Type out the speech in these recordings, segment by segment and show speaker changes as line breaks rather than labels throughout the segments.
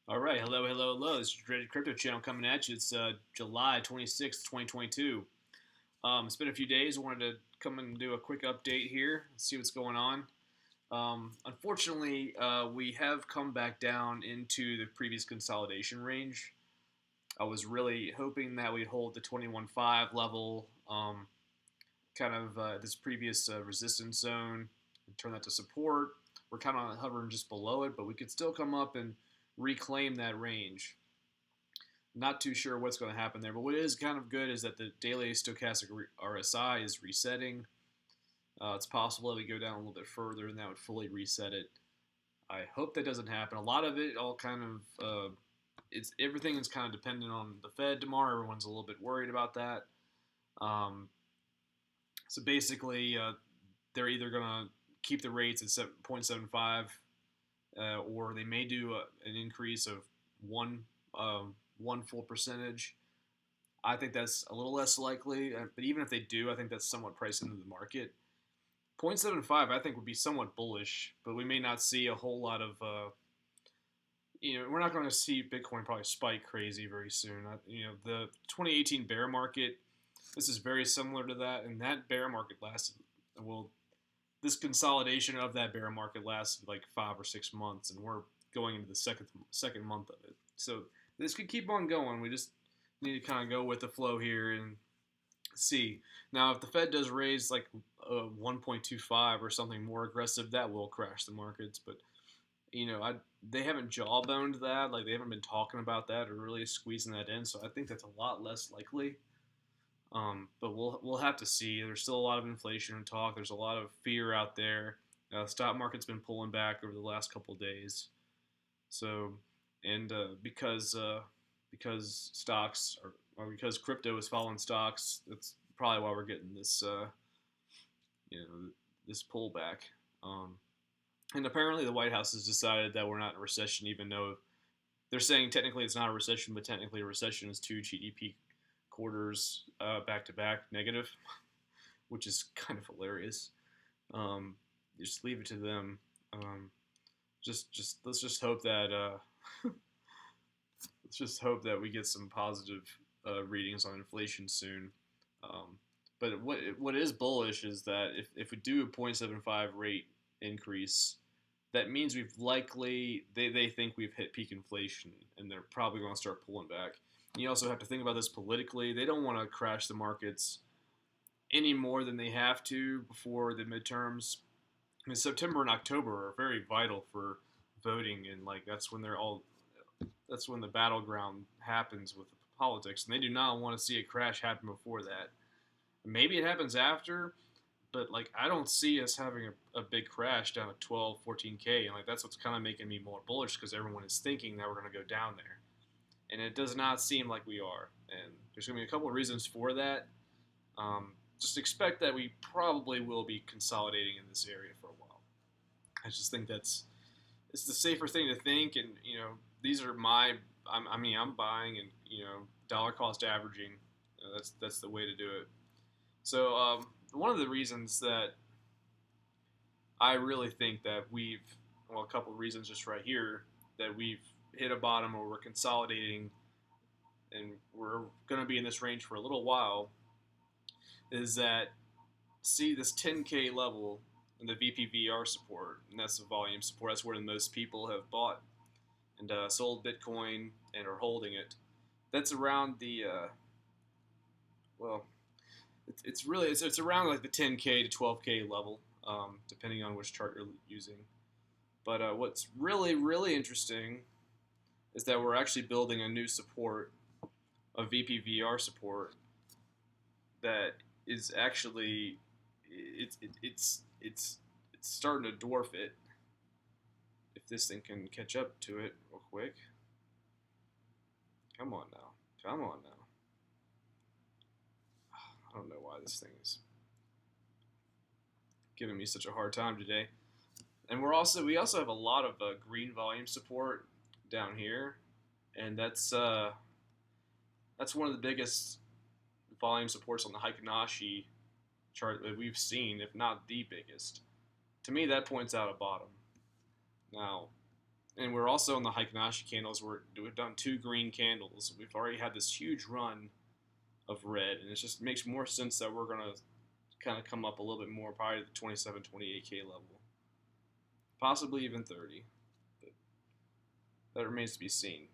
All right, hello, hello, hello. This is Dreaded Crypto Channel coming at you. It's July 26th, 2022. It's been a few days. I wanted to come and do a quick update here, see what's going on. Unfortunately, we have come back down into the previous consolidation range. I was really hoping that we'd hold the 21.5 level, this previous resistance zone, and turn that to support. We're kind of hovering just below it, but we could still come up and reclaim that range. Not too sure what's going to happen there, but what is kind of good is that the daily stochastic RSI is resetting. It's possible that we go down a little bit further and that would fully reset it. I hope that doesn't happen. A lot of it all kind of everything is kind of dependent on the Fed tomorrow. Everyone's a little bit worried about that. So basically, they're either going to keep the rates at 0.75, or they may do an increase of one full percentage. I think that's a little less likely, but even if they do, I think that's somewhat priced into the market. 0.75, I think, would be somewhat bullish, but we may not see a whole lot of, we're not going to see Bitcoin probably spike crazy very soon. The 2018 bear market, this is very similar to that, and that bear market lasted, well, this consolidation of that bear market lasted like 5 or 6 months, and we're going into the second month of it. So this could keep on going. We just need to kind of go with the flow here and see. Now, if the Fed does raise like 1.25 or something more aggressive, that will crash the markets. But they haven't jawboned that. Like, they haven't been talking about that or really squeezing that in. So I think that's a lot less likely. But we'll have to see. There's still a lot of inflation talk. There's a lot of fear out there. Stock market's been pulling back over the last couple of days. So, and because stocks or because crypto is following stocks, that's probably why we're getting this this pullback. And apparently the White House has decided that we're not in a recession, even though they're saying technically it's not a recession, but technically a recession is 2 GDP quarters back to back negative, which is kind of hilarious. Just leave it to them. Let's just hope that let's just hope that we get some positive readings on inflation soon. But what is bullish is that if we do a 0.75 rate increase, that means we've likely they think we've hit peak inflation, and they're probably going to start pulling back. And you also have to think about this politically. They don't want to crash the markets any more than they have to before the midterms. I mean, September and October are very vital for voting, and like that's when the battleground happens with politics, and they do not want to see a crash happen before that. Maybe it happens after, but like I don't see us having a big crash down at 12, 14K, and like that's what's kind of making me more bullish because everyone is thinking that we're going to go down there. And it does not seem like we are. And there's going to be a couple of reasons for that. Just expect that we probably will be consolidating in this area for a while. I just think it's the safer thing to think. And, these are I'm buying and, dollar cost averaging. That's the way to do it. So one of the reasons that I really think that a couple of reasons just right here, that we've hit a bottom or we're consolidating and we're going to be in this range for a little while, is that see this 10K level and the VPVR support, and that's the volume support. That's where the most people have bought and sold Bitcoin and are holding it. That's around the it's around like the 10K to 12K level, depending on which chart you're using. But what's really, really interesting is that we're actually building a new support, a VPVR support, that is actually it's starting to dwarf it. If this thing can catch up to it real quick. Come on now. I don't know why this thing is giving me such a hard time today. And we also have a lot of green volume support down here, and that's one of the biggest volume supports on the Heikin-Ashi chart that we've seen, if not the biggest. To me, that points out a bottom. Now, And we're also on the Heikin-Ashi candles. We've done 2 green candles. We've already had this huge run of red, and it just makes more sense that we're going to kind of come up a little bit more, probably to the 27, 28K level. Possibly even 30. But that remains to be seen.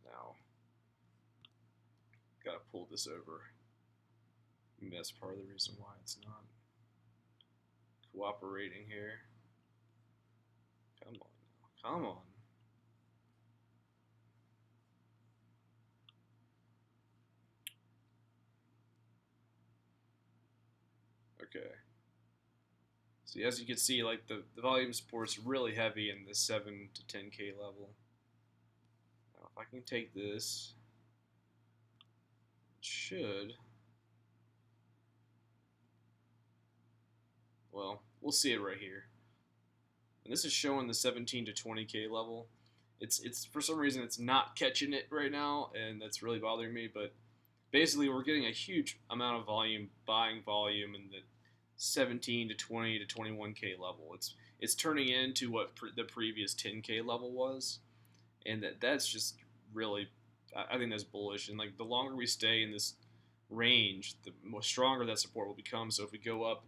Now, got to pull this over. Maybe that's part of the reason why it's not cooperating here. Come on now. Come on. Okay. So as you can see, like the volume support's really heavy in the 7 to 10K level. Now if I can take this, it should. Well, we'll see it right here. And this is showing the 17 to 20K level. It's for some reason it's not catching it right now, and that's really bothering me. But basically, we're getting a huge amount of volume, buying volume in the 17 to 20 to 21K level. It's turning into what the previous 10K level was, and that's just really, I think that's bullish. And like the longer we stay in this range, the more stronger that support will become. So if we go up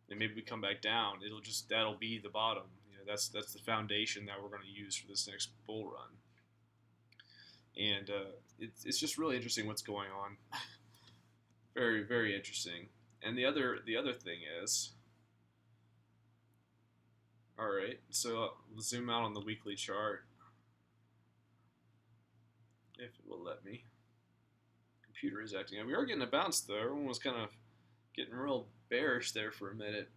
and maybe we come back down, that'll be the bottom. You know, that's the foundation that we're going to use for this next bull run. And it's just really interesting what's going on. Very, very interesting. And the other thing is, all right, so we'll zoom out on the weekly chart, if it will let me. Computer is acting up. We are getting a bounce though. Everyone was kind of getting real bearish there for a minute.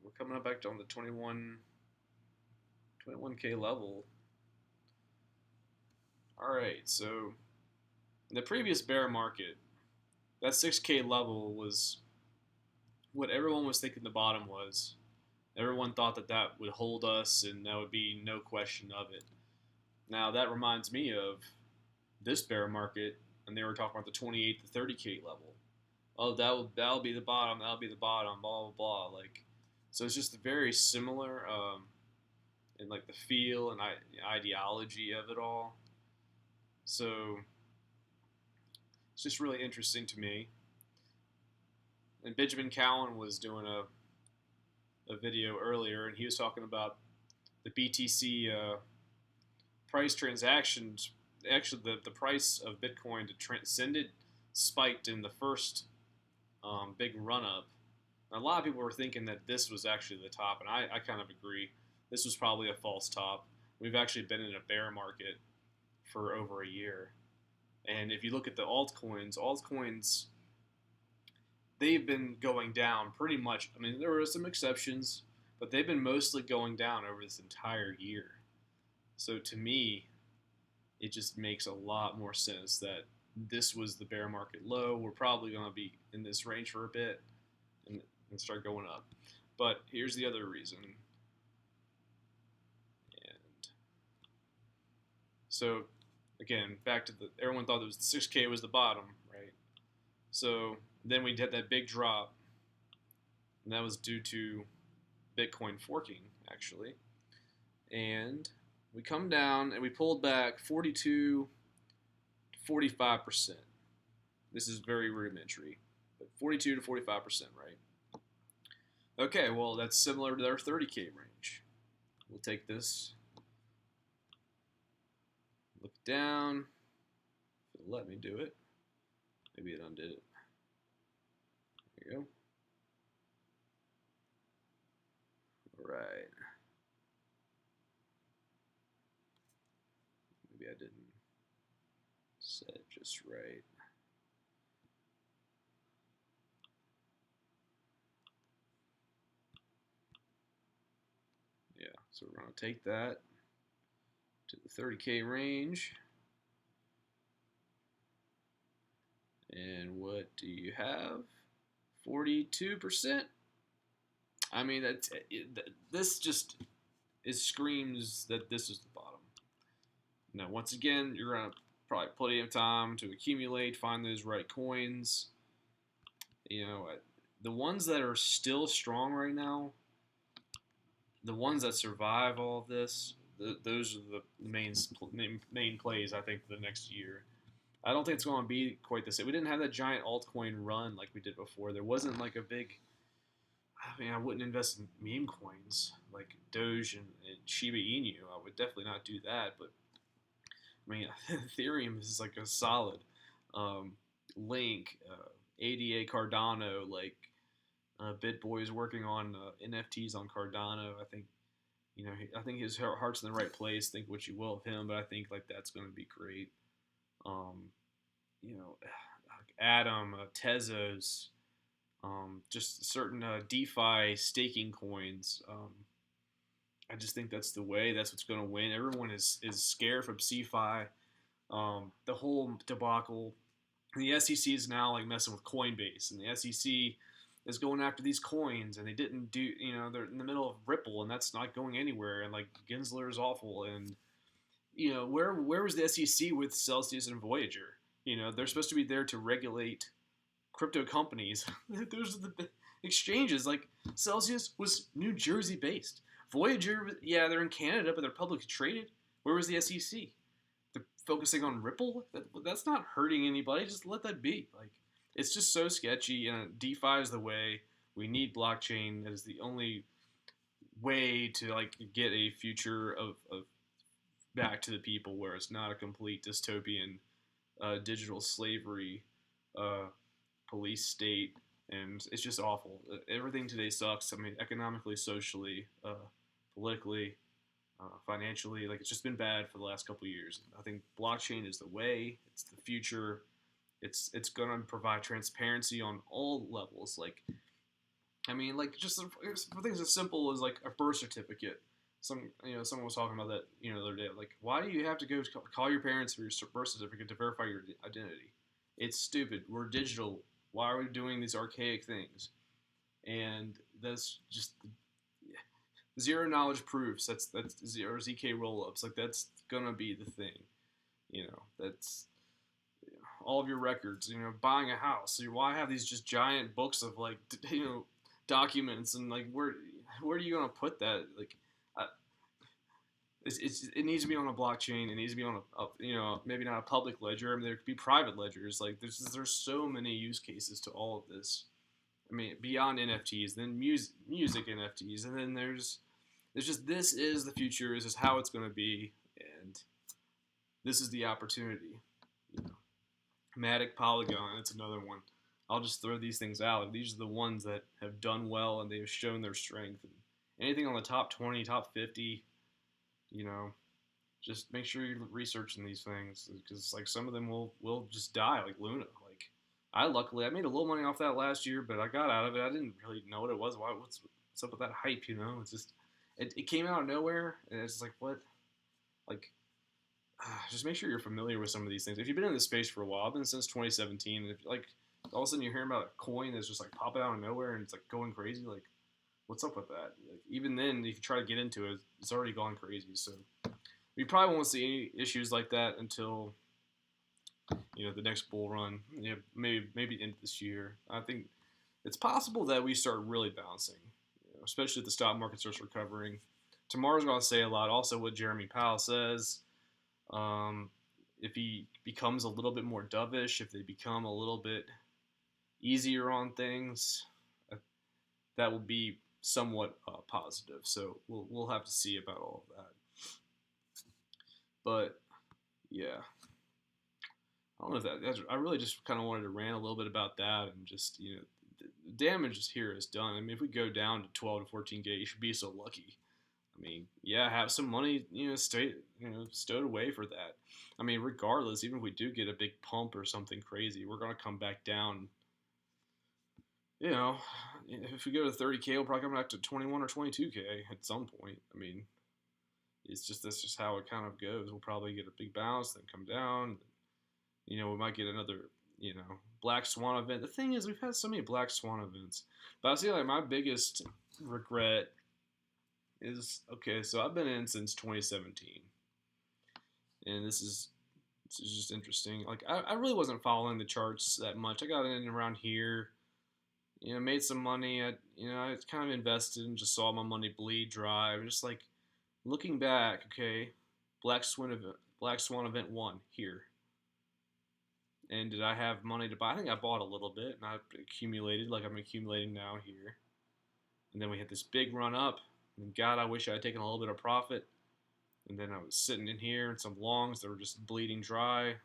We're coming up back on the 21K level. All right, so in the previous bear market, that 6K level was what everyone was thinking the bottom was. Everyone thought that would hold us, and that would be no question of it. Now, that reminds me of this bear market, and they were talking about the 28 to 30K level. Oh, that'll be the bottom, that'll be the bottom, blah, blah, blah. Like, so it's just very similar in like the feel and ideology of it all. So it's just really interesting to me. And Benjamin Cowan was doing a video earlier, and he was talking about the BTC price transactions. Actually, the price of Bitcoin to transcended spiked in the first big run-up. A lot of people were thinking that this was actually the top, and I kind of agree. This was probably a false top. We've actually been in a bear market for over a year. And if you look at the altcoins, they've been going down pretty much. I mean, there were some exceptions, but they've been mostly going down over this entire year. So to me, it just makes a lot more sense that this was the bear market low. We're probably going to be in this range for a bit and start going up. But here's the other reason. And so again, back to everyone thought it was 6K was the bottom, right? So then we had that big drop, and that was due to Bitcoin forking, actually. And we come down and we pulled back 42 to 45%. This is very rudimentary, but 42 to 45%, right? Okay, well, that's similar to their 30K range. We'll take this, look down, if it'll let me do it. Maybe it undid it. There you go. All right. Maybe I didn't set it just right. Yeah, so we're going to take that to the 30K range. And what do you have? 42%. I mean, this just screams that this is the bottom. Now, once again, you're gonna probably plenty of time to accumulate, find those right coins. You know, the ones that are still strong right now, the ones that survive all of this, those are the main plays I think for the next year. I don't think it's going to be quite the same. We didn't have that giant altcoin run like we did before. There wasn't like a big. I mean, I wouldn't invest in meme coins like Doge and Shiba Inu. I would definitely not do that. But I mean, Ethereum is like a solid Link, ADA Cardano, like BitBoy is working on NFTs on Cardano. I think I think his heart's in the right place. Think what you will of him, but I think like that's going to be great. Um, you know, Atom, Tezos, just certain DeFi staking coins. I just think that's the way. That's what's going to win. Everyone is scared from CeFi. The whole debacle. The SEC is now like messing with Coinbase, and the SEC is going after these coins, and they didn't do. They're in the middle of Ripple, and that's not going anywhere. And like Gensler is awful, and where was the SEC with Celsius and Voyager? They're supposed to be there to regulate crypto companies. Those are the exchanges. Like Celsius was New Jersey based. Voyager, yeah, they're in Canada, but they're publicly traded. Where was the SEC? They're focusing on Ripple. That's not hurting anybody. Just let that be. Like it's just so sketchy. And DeFi is the way. We need blockchain. That is the only way to like get a future of back to the people where it's not a complete dystopian digital slavery police state, and it's just awful. Everything today sucks. I mean, economically, socially, politically, financially, like it's just been bad for the last couple of years. I think blockchain is the way. It's the future. It's going to provide transparency on all levels. Like, I mean, like just for things as simple as like a birth certificate. Someone was talking about that, the other day. Like, why do you have to go call your parents for your birth certificate to verify your identity? It's stupid. We're digital. Why are we doing these archaic things? And that's just zero knowledge proofs. That's zero ZK rollups. Like that's gonna be the thing. That's all of your records. Buying a house. So why have these just giant books of like documents and like where are you gonna put that? Like it needs to be on a blockchain. It needs to be on a maybe not a public ledger. I mean, there could be private ledgers. Like there's so many use cases to all of this. I mean, beyond NFTs, then music NFTs, and then there's just this is the future. This is how it's going to be, and this is the opportunity. Matic, Polygon, that's another one. I'll just throw these things out. These are the ones that have done well and they have shown their strength. And anything on the top 20, top 50. Just make sure you're researching thes things because like some of them will just die, like Luna. Like I made a little money off that last year, but I got out of it. I didn't really know what it was. What's up with that hype? It's just it came out of nowhere, and it's like what, like just make sure you're familiar with some of these things. If you've been in this space for a while, I've been since 2017, and if like all of a sudden you're hearing about a coin that's just like popping out of nowhere and it's like going crazy, like what's up with that? Like, even then, if you try to get into it, it's already gone crazy. So we probably won't see any issues like that until the next bull run. Maybe the end of this year. I think it's possible that we start really bouncing, especially if the stock market starts recovering. Tomorrow's going to say a lot. Also, what Jeremy Powell says. If he becomes a little bit more dovish, if they become a little bit easier on things, that will be somewhat positive. So we'll have to see about all of that. But yeah, I don't know if I really just kind of wanted to rant a little bit about that and just the damage here is done. I mean, if we go down to 12 to 14K, you should be so lucky. I mean, yeah, have some money, stowed away for that. I mean, regardless, even if we do get a big pump or something crazy, we're gonna come back down. If we go to 30K, we'll probably come back to 21 or 22K at some point. I mean, that's just how it kind of goes. We'll probably get a big bounce, then come down. We might get another, black swan event. The thing is, we've had so many black swan events. But I see, like, my biggest regret is, okay, so I've been in since 2017. And this is just interesting. Like, I really wasn't following the charts that much. I got in around here, made some money. I kind of invested and just saw my money bleed dry. I'm just like looking back, okay, Black Swan event 1 here. And did I have money to buy? I think I bought a little bit and I accumulated like I'm accumulating now here. And then we had this big run up. And God, I wish I had taken a little bit of profit. And then I was sitting in here in some longs that were just bleeding dry.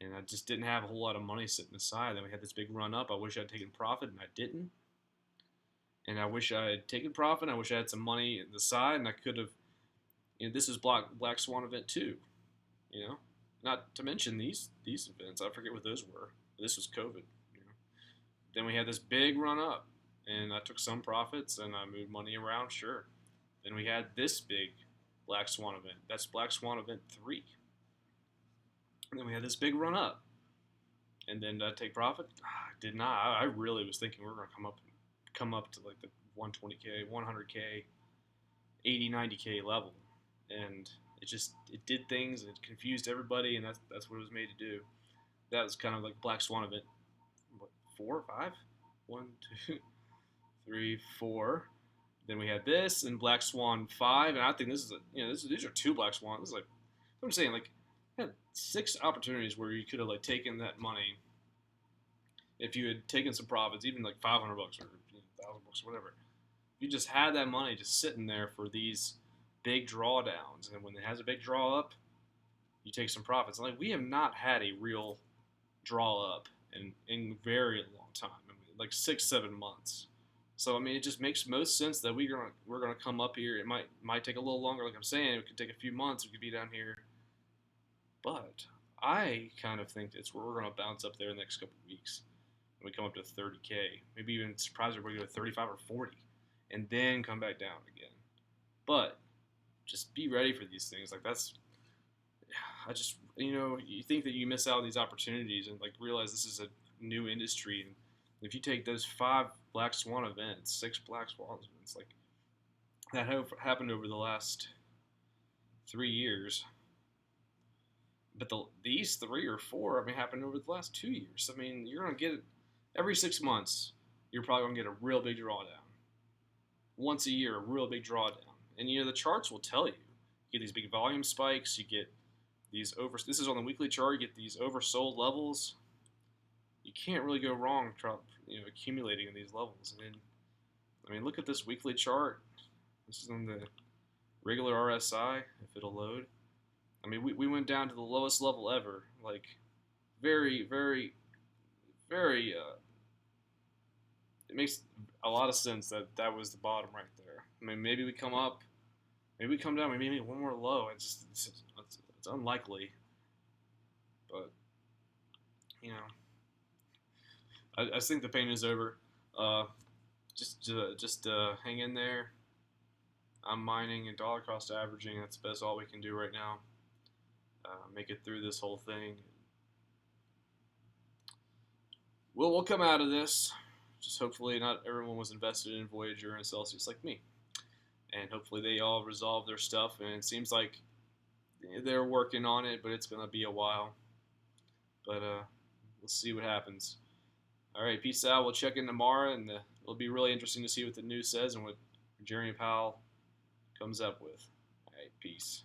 And I just didn't have a whole lot of money sitting aside. Then we had this big run up. I wish I had taken profit and I didn't. And I wish I had taken profit. I wish I had some money at the side and I could have, this is Black Swan event 2, Not to mention these events. I forget what those were. This was COVID. Then we had this big run up, and I took some profits and I moved money around. Sure. Then we had this big Black Swan event. That's Black Swan event 3. And then we had this big run up, and then did I take profit? I did not. I really was thinking we were going to come up to like the 120K, 100K, 80, 90K level, and it did things, and it confused everybody, and that's what it was made to do. That was kind of like Black Swan event, what, 4 or 5? 1, 2, 3, 4. Then we had this and Black Swan 5, and I think this is these are 2 Black Swans. This is like, I'm saying, like, I had 6 opportunities where you could have like taken that money if you had taken some profits, even like $500 or $1,000, whatever. You just had that money just sitting there for these big drawdowns, and when it has a big draw up, you take some profits. Like, we have not had a real draw up in very long time. I mean, like 6-7 months. So I mean, it just makes most sense that we're gonna come up here. It might take a little longer, like I'm saying. It could take a few months. We could be down here, but I kind of think it's where we're gonna bounce up there in the next couple of weeks. When we come up to 30K, maybe even surprise if we go to 35 or 40, and then come back down again. But just be ready for these things. Like, I just, you think that you miss out on these opportunities and like realize this is a new industry. And if you take those 5 Black Swan events, 6 Black Swan events, like that happened over the last 3 years. But these 3 or 4, I mean, happened over the last 2 years. I mean, you're going to get it every 6 months. You're probably going to get a real big drawdown. Once a year, a real big drawdown. And, the charts will tell you. You get these big volume spikes. You get these this is on the weekly chart. You get these oversold levels. You can't really go wrong, accumulating in these levels. And then, I mean, look at this weekly chart. This is on the regular RSI, if it'll load. I mean, we went down to the lowest level ever. Like, very, very, very, it makes a lot of sense that was the bottom right there. I mean, maybe we come up, maybe we come down, maybe one more low. It's unlikely. But, I think the pain is over. Just hang in there. I'm mining and dollar cost averaging. That's all we can do right now. Make it through this whole thing. We'll come out of this. Just hopefully not everyone was invested in Voyager and Celsius like me. And hopefully they all resolve their stuff. And it seems like they're working on it, but it's going to be a while. But we'll see what happens. All right, peace out. We'll check in tomorrow, and it'll be really interesting to see what the news says and what Jeremy Powell comes up with. All right, peace.